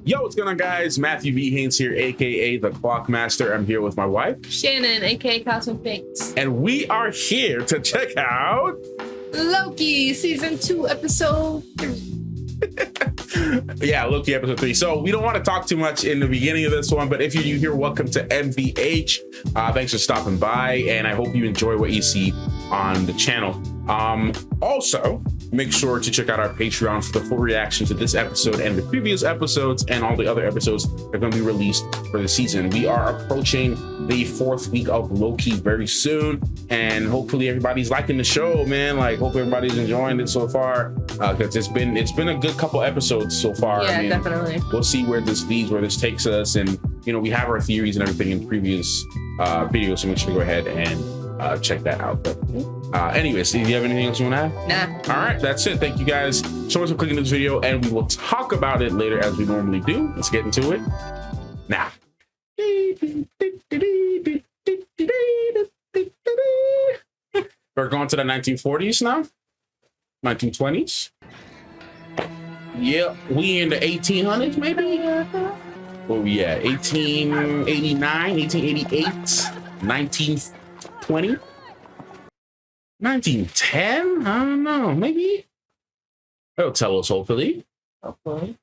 Yo, what's going on, guys? Matthew V. Haynes here, aka the Clockmaster. I'm here with my wife, Shannon, aka Cosmic Fakes. and we are here to check out Loki, season 2, episode 3. yeah, Loki episode 3. So we don't want to talk too much in the beginning of this one, but if you're new here, welcome to MVH. Thanks for stopping by, and I hope you enjoy what you see on the channel. Also, make sure to check out our Patreon for the full reaction to this episode and the previous episodes and all the other episodes that are going to be released for the season. We are approaching the 4th week of Loki very soon, and hopefully everybody's liking the show, man. Like, hope everybody's enjoying it so far, because it's been a good couple episodes so far. Yeah, definitely. We'll see where this leads, where this takes us, and you know, we have our theories and everything in previous videos, so make sure to go ahead and check that out. But anyways, do you have anything else you want to add? Nah. All right, that's it. Thank you guys so much for clicking this video, and we will talk about it later as we normally do. Let's get into it now. We're going to the 1940s now, 1920s. Yep, we in the 1800s maybe. Oh yeah, 1889, 1888, 1920, 1910. I don't know, maybe they'll tell us, hopefully. Okay.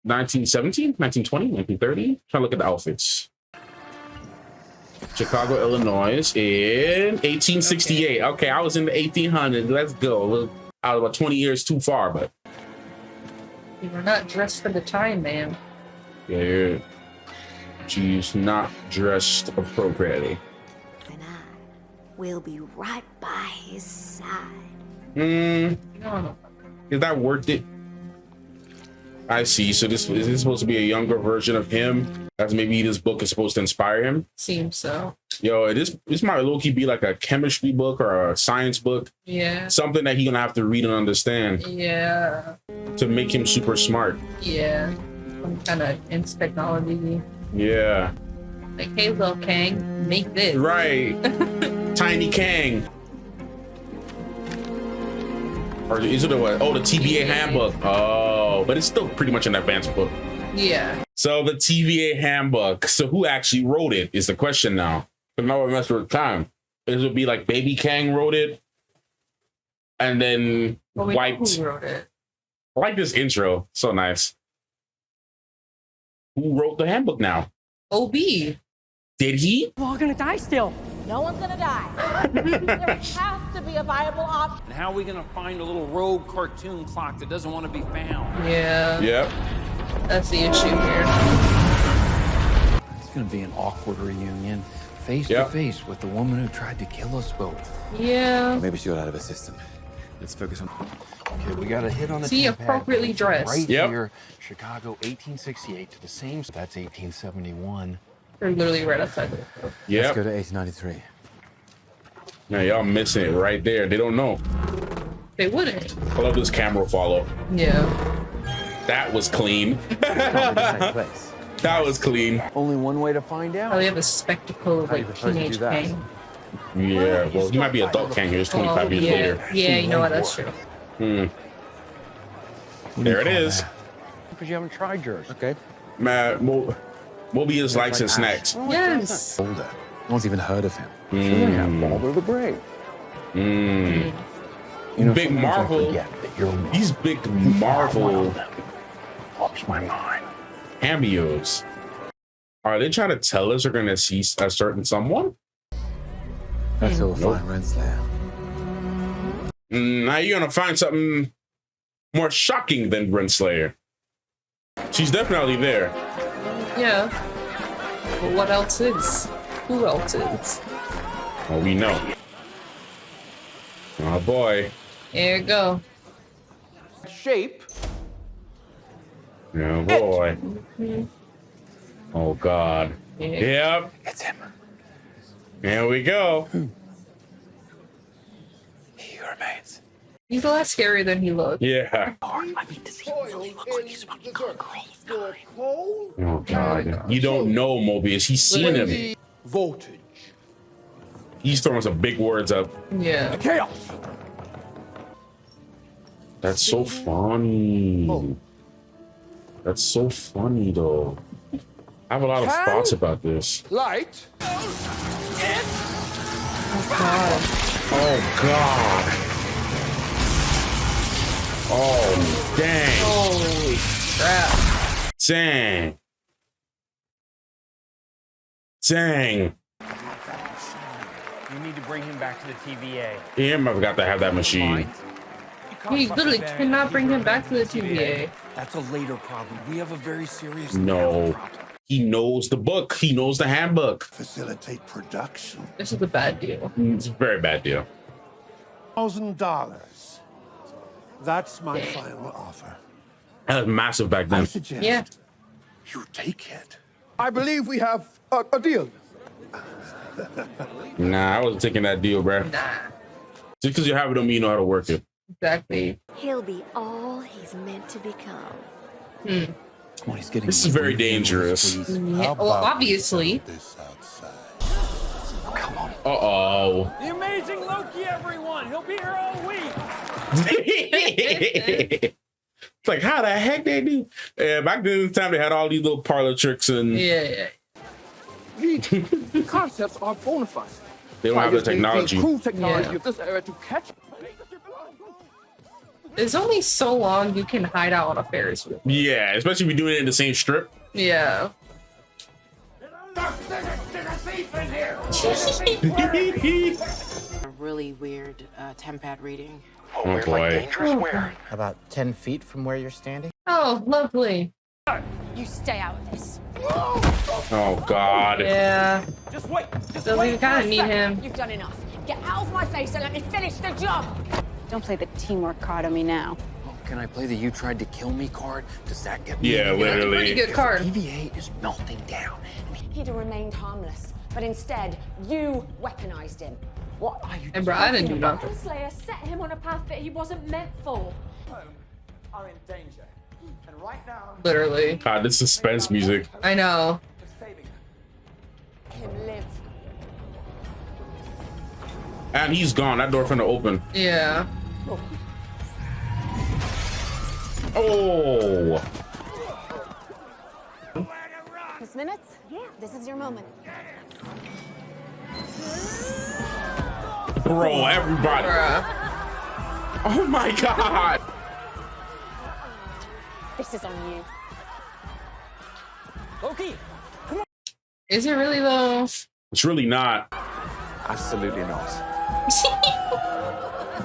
1917, 1920, 1930. Try to look at the outfits. Chicago, Illinois in 1868. Okay, I was in the 1800s. Let's go. I was about 20 years too far, but You were not dressed for the time, man. yeah, she's not dressed appropriately. And I will be right by his side. No. Is that worth it? I see. So is this supposed to be a younger version of him? As maybe this book is supposed to inspire him? Seems so. Yo, this might low-key be like a chemistry book or a science book. Yeah. Something that he's gonna have to read and understand Yeah. to make him super smart. Yeah. Some kind of instant technology. Yeah. Like, hey, little Kang, make this. Right. Tiny Kang. Or is it what? Oh, the TVA handbook. Oh, but it's still pretty much an advanced book. Yeah. So the TVA handbook. So who actually wrote it is the question now. But now we're messing with time. It would be like Baby Kang wrote it, and then Well, we know wiped. who wrote it. I like this intro. So nice. Who wrote the handbook now? OB. Did he? We're all gonna die still. No one's gonna die. There has to be a viable option. And how are we gonna find a little rogue cartoon clock that doesn't want to be found? Yeah. Yep. That's the issue here. It's gonna be an awkward reunion, face Yep. to face with the woman who tried to kill us both. Yeah. Maybe she got out of her system. Let's focus on. Okay, we got a hit on the See, tape pad. appropriately dressed. Right Yep. here, Chicago, 1868 to the same. That's 1871. They're literally right outside the door. Yep. Let's go to 1893. Now y'all missing it right there. They don't know. They wouldn't. I love this camera follow. Yeah. That was clean. Can't be the same place. That was clean. Only one way to find Oh, out. they have a spectacle of How do you like propose to teenage do that? Kang. Yeah, well, he might be adult Kang here. It's 25 years yeah. later. Yeah, you know what? That's true. There it is. Because you haven't tried yours. Okay. Mobius likes his snacks. Yes. Older. No one's even heard of him. Yeah, Baldur the Brave. Mm. You know, Big sometimes I Marvel. forget that you're These big Marvel blows my mind. cameos. Are they trying to tell us we're going to see a certain someone? That's all fine, Renslayer. Now you're going to find something more shocking than Renslayer. She's definitely there. Yeah. But what else is? Who else is? Oh, we know. Oh boy. There you go. Shape. Oh boy. Oh God. Yep. It's him. Here we go. He remains. He's a lot scarier than he looked. Yeah. I mean, does he really look like he's about to conquer all of time? Oh God. You don't know Mobius. He's seen him. Voltage. He's throwing some big words up. Yeah. Chaos. That's so funny. That's so funny though. I have a lot of thoughts about this. Light. Oh god. Oh dang. Holy crap. Dang. Dang. You need to bring him back to the TVA. Him, I forgot to have that machine. You literally cannot bring him back to the TVA. That's a later problem. We have a very serious No. He knows the book. He knows the handbook. Facilitate production. This is a bad deal. It's a very bad deal. $1,000. That's my final offer. That was massive back I then. suggest Yeah. you take it. I believe we have a deal. Nah, I wasn't taking that deal, bro. Nah. Just because you have it don't mean you know how to work it. Exactly. He'll be all he's meant to become. Come on, he's getting This is very dangerous. Yeah, well, obviously. Come on. Uh-oh. The amazing Loki, everyone. He'll be here all week. It's like, how the heck they do? Yeah, back then, the time they had all these little parlor tricks and Yeah. The concepts are bona fide. they don't have the technology. Cool technology Yeah. of this era to catch. There's only so long you can hide out on a Ferris wheel. Yeah, especially if you're doing it in the same strip. Yeah. A really weird tempad reading. Oh boy. About 10 feet from where you're standing? Oh, lovely. You stay out of this. Oh god. Yeah. Just wait. So we kind of need him. You've done enough. Get out of my face and let me finish the job. Don't play the teamwork card on me now. Oh, can I play the "you tried to kill me" card? Does that get me? Yeah, Pretty literally. good card. TVA is melting down. He'd have remained harmless, but instead, you weaponized him. What are you? And bro, I didn't do nothing. Renslayer set him on a path that he wasn't meant for. Are in danger. And right now, Literally. God, this suspense music. I know. saving Him live. And he's gone. That door finna open. Yeah. Oh. Miss Minutes? Yeah. This is your moment. Bro, everybody. Bruh. Oh my god. This is on you. Loki. Is it really though? It's really not. Absolutely not.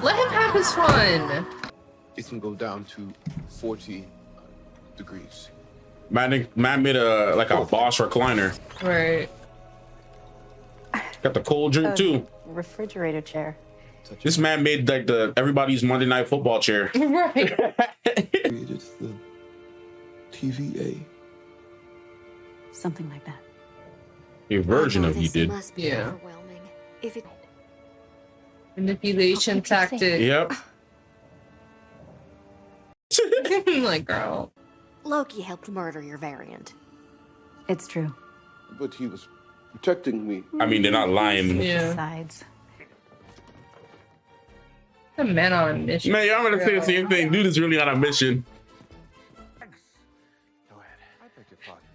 Let him have his fun. It can go down to 40 degrees. Man made a boss recliner. Right. Got the cold drink too. Refrigerator chair. This man made like the everybody's Monday Night Football chair. Right. Created the TVA. Something like that. A version Oh, of you this did. must be Yeah. overwhelming. If it Manipulation I'll keep you tactic. Yep. Like, girl. Loki helped murder your variant. It's true. But he was protecting me. I mean, they're not lying. Yeah. Besides. The man on a mission. Man, y'all gonna say the same thing. Dude is really on a mission. Go ahead. I beg your pardon.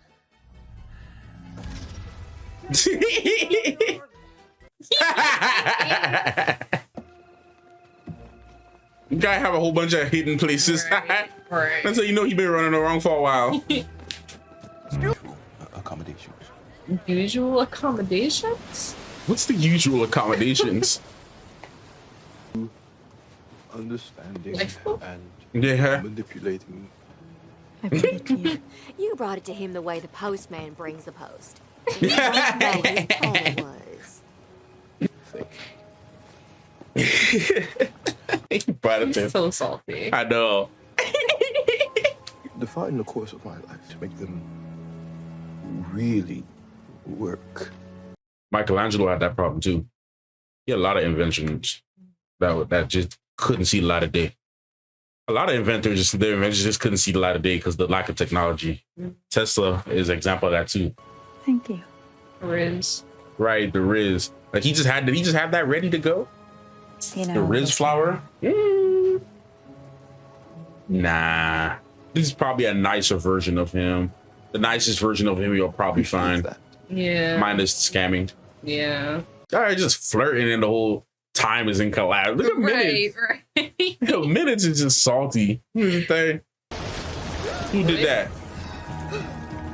You gotta have a whole bunch of hidden places. Right. That's how you know he been running around for a while. Accommodations. Usual accommodations? What's the usual accommodations? Understanding Like- and Yeah. manipulating. I brought it to you. You brought it to him the way the postman brings the post. You don't know what his tone was. Brought it to him. So salty. I know. Define the course of my life to make them really work. Michelangelo had that problem too. He had a lot of inventions that just couldn't see the light of day. A lot of inventors, their inventions just couldn't see the light of day because the lack of technology. Tesla is an example of that too. Thank you. Riz. Right, the Riz. Like he just had that ready to go. You know, The Riz flour. Nah. This is probably a nicer version of him. The nicest version of him you'll probably find. Yeah. Minus scamming. Yeah. All right, just flirting and the whole time is in collab. Look at Minutes. Right. Yo, Minutes is just salty. Who did that?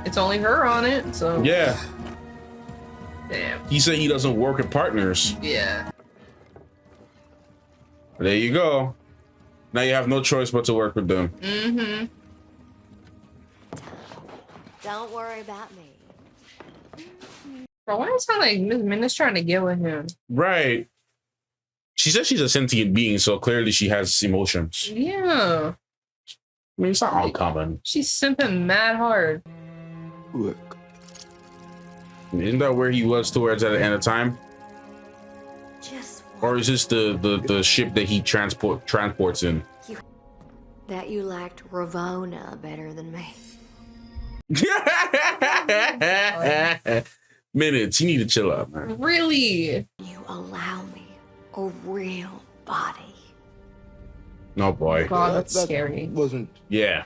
It's only her on it, so. Yeah. Damn. He said he doesn't work with partners. Yeah. There you go. Now you have no choice but to work with them. Mm-hmm. Don't worry about me. Bro, why does it sound like Miss Minutes trying to get with him? Right. She says she's a sentient being, so clearly she has emotions. Yeah. I mean, it's not uncommon. She's simping mad hard. Work. Isn't that where he was towards at the end of time? Just Or is this the ship that he transports in? that you liked Ravona better than me. Minutes, you need to chill out, man. Really? You allow me a real body. No, boy. God, that's scary. Wasn't. Yeah.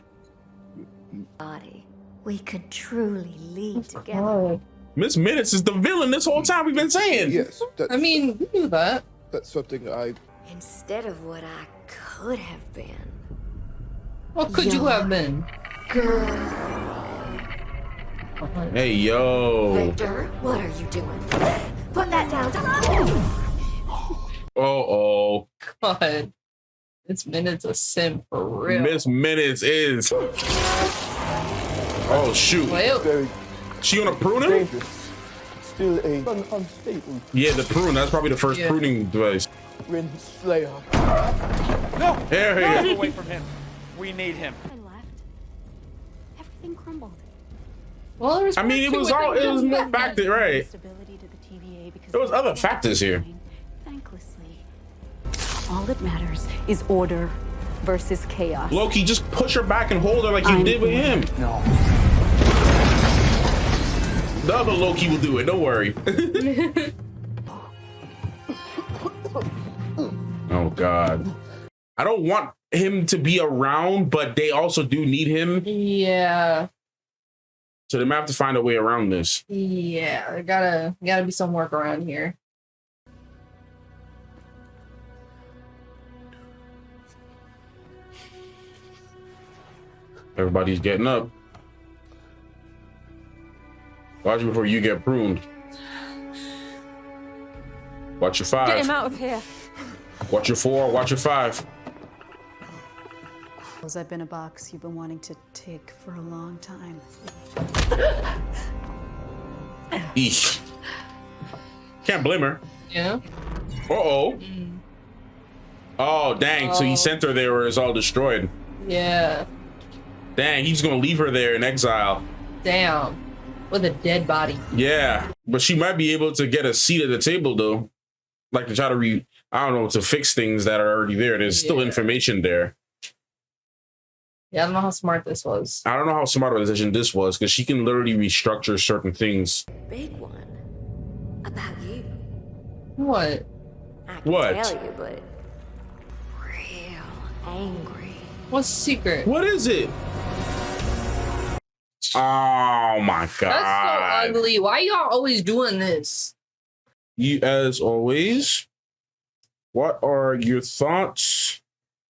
Body. We could truly lead together. Oh. Miss Minutes is the villain this whole time we've been saying. Yes. I mean, we knew that. That's something I. Instead of what I could have been. What could you have been? Girl. Hey, yo. Victor, what are you doing? Put that down. Oh. God. This Minutes a sim for real. Miss Minutes is. Oh, shoot. Well, Very She gonna prune him? dangerous. Still a unstable. Yeah, the prune. That's probably the first Yeah. pruning device. Renslayer. No! There he Get is. away from him. We need him. I left. Everything crumbled. well, there was I mean, it more was to all. It was more than factor, right? Stability to the TVA because There was other factors here. Thanklessly. All that matters is order versus chaos. Loki, just push her back and hold her like you did with him. No. The other Loki will do it. Don't worry. Oh God. I don't want him to be around, but they also do need him. Yeah. So they might have to find a way around this. Yeah. There gotta be some work around here. Everybody's getting up. Watch before you get pruned. Watch your 5. Get him out of here. Watch your 4. Watch your 5. I've been a box you've been wanting to take for a long time. Eesh. Can't blame her. Yeah. Uh-oh. Oh, dang. So he sent her there where it's all destroyed. Yeah. Dang, he's gonna leave her there in exile. Damn. With a dead body. Yeah, but she might be able to get a seat at the table though. Like to try to I don't know, to fix things that are already there. There's still information there. Yeah, I don't know how smart this was. I don't know how smart of a decision this was because she can literally restructure certain things. Big one. About you. What? I can What? tell you, but real angry. What's the secret? What is it? Oh my God. That's so ugly. Why y'all always doing this? You, as always, what are your thoughts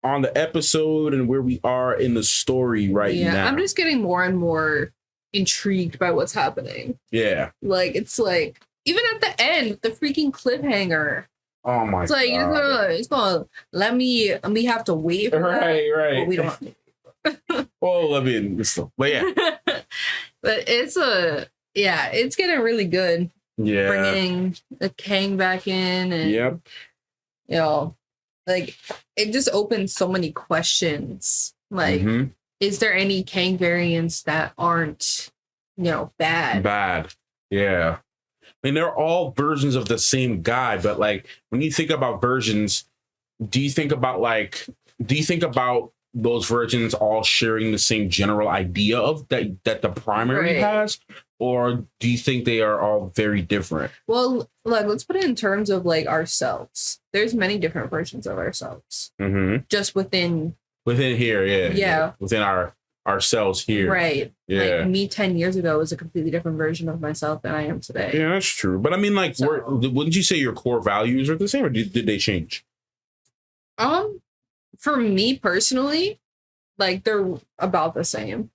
on the episode and where we are in the story right now? Yeah, I'm just getting more and more intrigued by what's happening. Yeah. Like, it's like, even at the end, the freaking cliffhanger. Oh my It's like, God. it's gonna let me have to wait for that. Right. But we don't have to. Well, I mean, but yeah. But it's getting really good. Yeah. Bringing the Kang back in and, Yep. you know, like, it just opens so many questions. Like, Mhm. is there any Kang variants that aren't, bad? Bad. Yeah. I mean, they're all versions of the same guy, but like when you think about versions, do you think about those versions all sharing the same general idea of that the primary Right. has? Or do you think they are all very different? Well, like, let's put it in terms of like ourselves. There's many different versions of ourselves Mm-hmm. just within. Within here, yeah. Yeah. Within our ourselves here. Right. Yeah. Like me 10 years ago was a completely different version of myself than I am today. Yeah, that's true. But I mean, like, wouldn't you say your core values are the same, or did they change? For me personally, like they're about the same.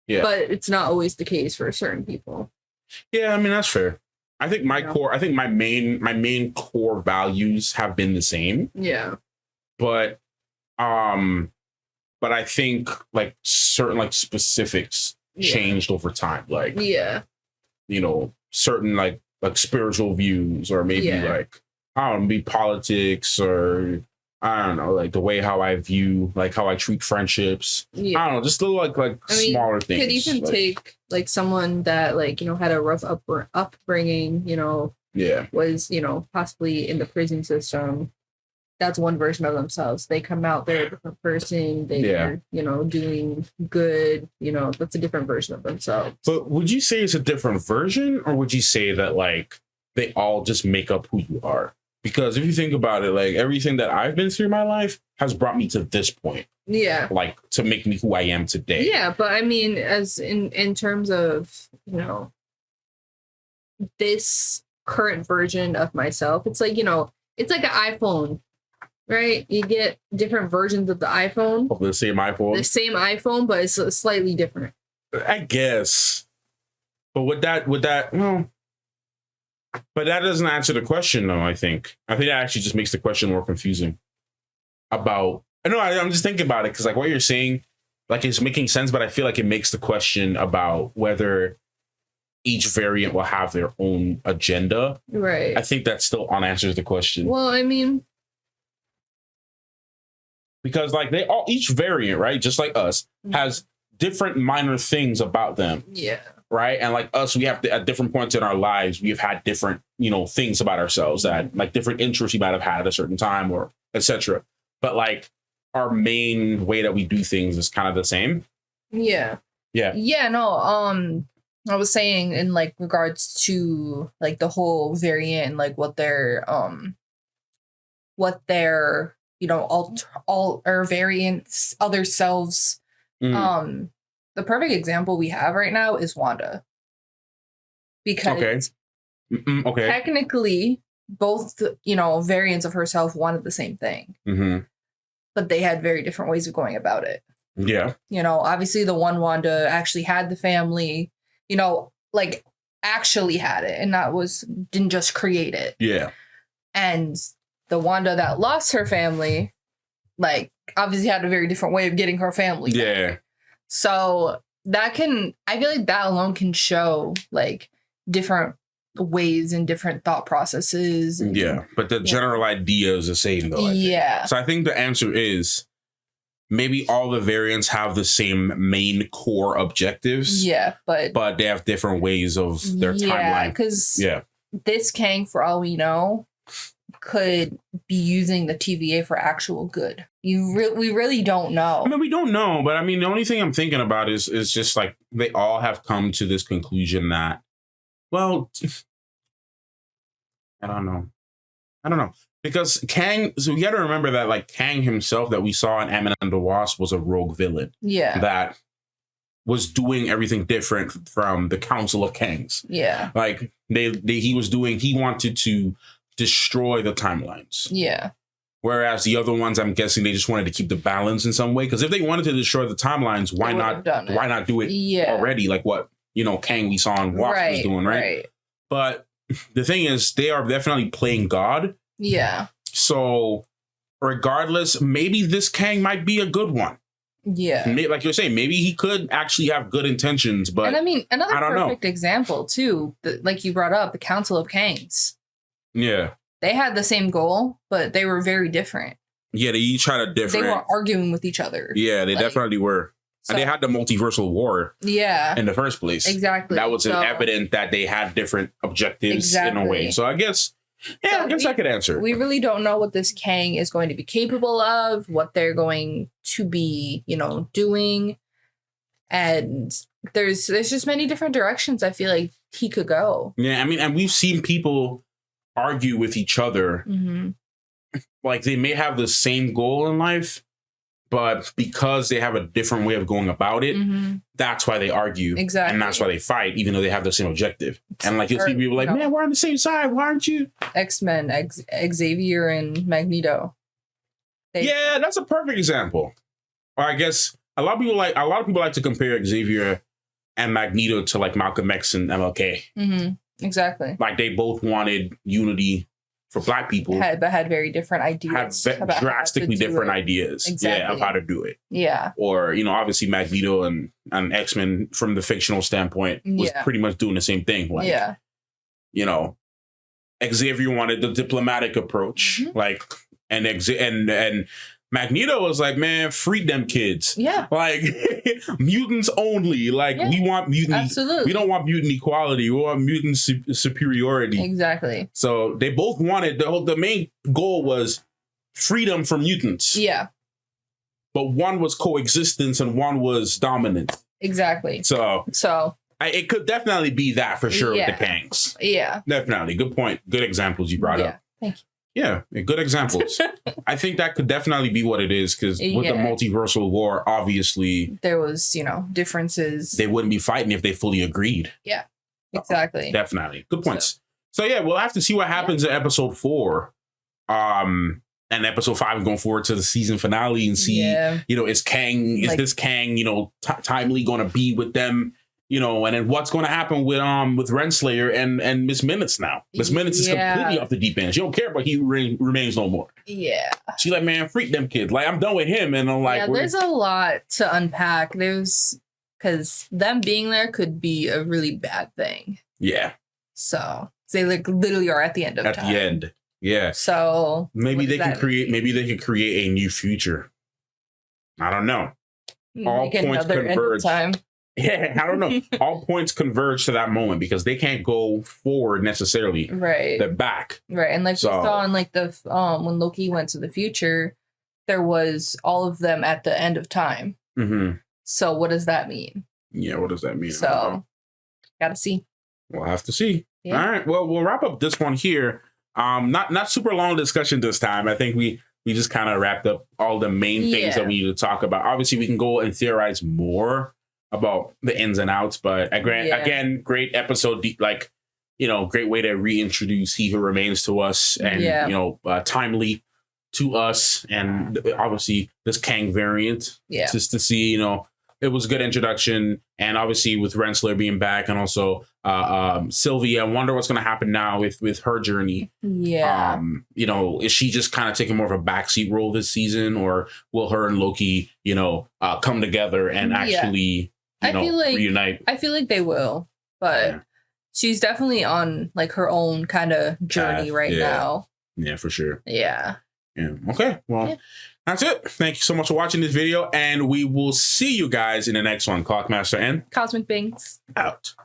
Yeah. But it's not always the case for certain people. Yeah, I mean that's fair. I think my main core values have been the same. Yeah. But I think like certain like specifics changed over time. Like certain like spiritual views, or maybe like I don't know, maybe politics, or I don't know, like the way how I view, like how I treat friendships. Yeah. I don't know, just little smaller things. Could even take like someone that had a rough upbringing, was, possibly in the prison system. That's one version of themselves. They come out, they're a different person. They're, doing good. That's a different version of themselves. But would you say it's a different version, or would you say that like they all just make up who you are? Because if you think about it, like everything that I've been through in my life has brought me to this point. Yeah. Like to make me who I am today. Yeah, but I mean, as in terms of, this current version of myself, it's like, it's like an iPhone, right? You get different versions of the iPhone. Oh, the same iPhone? The same iPhone, but it's slightly different. I guess. But but that doesn't answer the question, though, I think. I think that actually just makes the question more confusing. I'm just thinking about it, because like what you're saying, like it's making sense, but I feel like it makes the question about whether each variant will have their own agenda. Right. I think that still unanswers the question. Well, I mean, because like each variant, right, just like us, has different minor things about them. Yeah. Right. And like us, we have to, at different points in our lives, we've had different, things about ourselves, that like different interests we might have had at a certain time, or etc. But like our main way that we do things is kind of the same. Yeah. Yeah. Yeah. No. I was saying in like regards to like the whole variant and like what their all our variants, other selves. The perfect example we have right now is Wanda. Because technically both, variants of herself wanted the same thing. Mm-hmm. But they had very different ways of going about it. Yeah. Obviously the one Wanda actually had the family, like actually had it, and didn't just create it. Yeah. And the Wanda that lost her family, like obviously had a very different way of getting her family. Yeah. Back. So I feel like that alone can show like different ways and different thought processes. Yeah. But the general idea is the same though. Yeah. So I think the answer is maybe all the variants have the same main core objectives. Yeah. But they have different ways of their timeline. Because this Kang, for all we know, could be using the TVA for actual good. We really don't know. I mean, we don't know, but I mean, the only thing I'm thinking about is just like they all have come to this conclusion that, well, I don't know. Because Kang, so you got to remember that like Kang himself that we saw in Ant-Man and the Wasp was a rogue villain. Yeah. That was doing everything different from the Council of Kangs. Yeah. Like he wanted to destroy the timelines. Yeah. Whereas the other ones, I'm guessing they just wanted to keep the balance in some way. Because if they wanted to destroy the timelines, why not do it already? Like what, Kang we saw in Wasp was doing, right? But the thing is, they are definitely playing God. Yeah. So regardless, maybe this Kang might be a good one. Yeah. Like you're saying, maybe he could actually have good intentions, but and I mean, another perfect example too, like you brought up, the Council of Kangs. Yeah. They had the same goal, but they were very different. Yeah, they each had a different... They were arguing with each other. Yeah, they definitely were. So, and they had the multiversal war in the first place. Exactly. That was evident that they had different objectives in a way. So I guess, I could answer. We really don't know what this Kang is going to be capable of, what they're going to be, doing. And there's just many different directions I feel like he could go. Yeah, I mean, and we've seen people argue with each other. Mm-hmm. Like they may have the same goal in life, but because they have a different way of going about it, that's why they argue. Exactly. And that's why they fight, even though they have the same objective. And like, you'll see people like, man, we're on the same side. Why aren't you? X-Men, Xavier and Magneto. Yeah, that's a perfect example. Or I guess a lot of people like to compare Xavier and Magneto to like Malcolm X and MLK. Exactly. Like they both wanted unity for Black people, but had very different ideas. Had drastically different ideas, of how to do it. Yeah. Or obviously Magneto and X-Men from the fictional standpoint was pretty much doing the same thing. Like, Xavier wanted the diplomatic approach, like, and Magneto was like, man, free them kids. Yeah. Like, mutants only. Like, we want mutant. Absolutely. We don't want mutant equality. We want mutant superiority. Exactly. So they both wanted, the main goal was freedom from mutants. Yeah. But one was coexistence and one was dominant. Exactly. So it could definitely be that for sure with the Kangs. Yeah. Definitely. Good point. Good examples you brought up. Thank you. Yeah, good examples. I think that could definitely be what it is, because with the multiversal war, obviously there was, differences. They wouldn't be fighting if they fully agreed. Yeah, exactly. Definitely. Good points. So yeah, we'll have to see what happens in episode 4. And episode 5 going forward to the season finale and see, is this Kang, timely going to be with them? And then what's going to happen with Renslayer and Miss Minutes now? Miss Minutes is completely off the deep end. She don't care about he remains no more. Yeah. She like, man, freak them kids. Like, I'm done with him. And I'm like, there's a lot to unpack. Because them being there could be a really bad thing. Yeah. So they literally are at the end of time. At the end. Yeah. So maybe they can create a new future. I don't know. All points converge. Yeah, I don't know. All points converge to that moment because they can't go forward necessarily. Right. They're back. Right. And like we saw in like the when Loki went to the future, there was all of them at the end of time. So what does that mean? Yeah, what does that mean? So gotta see. We'll have to see. Yeah. All right. Well, we'll wrap up this one here. Not super long discussion this time. I think we just kind of wrapped up all the main things that we need to talk about. Obviously, we can go and theorize more about the ins and outs, but again, great episode, great way to reintroduce He Who Remains to us, and timely to us, and obviously this Kang variant, just to see, it was a good introduction, and obviously with Renslayer being back, and also Sylvie, I wonder what's going to happen now with her journey. Is she just kind of taking more of a backseat role this season, or will her and Loki, come together and actually reunite? I feel like they will, but she's definitely on like her own kind of journey right now. Yeah, for sure. Yeah. Okay. Well, that's it. Thank you so much for watching this video, and we will see you guys in the next one. Clockmaster and Cosmic Bings out.